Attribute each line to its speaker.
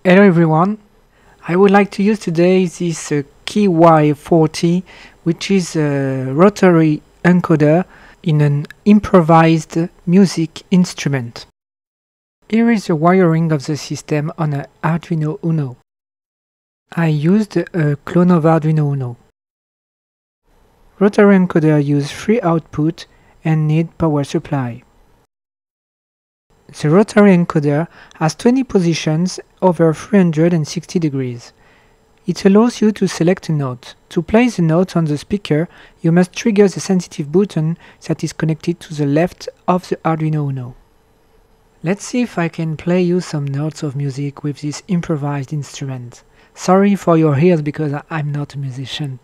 Speaker 1: Hello everyone, I would like to use today this KY-040, which is a rotary encoder in an improvised music instrument. Here is the wiring of the system on an Arduino Uno. I used a clone of Arduino Uno. Rotary encoder use 3 output and need power supply. The rotary encoder has 20 positions over 360 degrees. It allows you to select a note. To play the note on the speaker, you must trigger the sensitive button that is connected to the left of the Arduino Uno. Let's see if I can play you some notes of music with this improvised instrument. Sorry for your ears because I'm not a musician.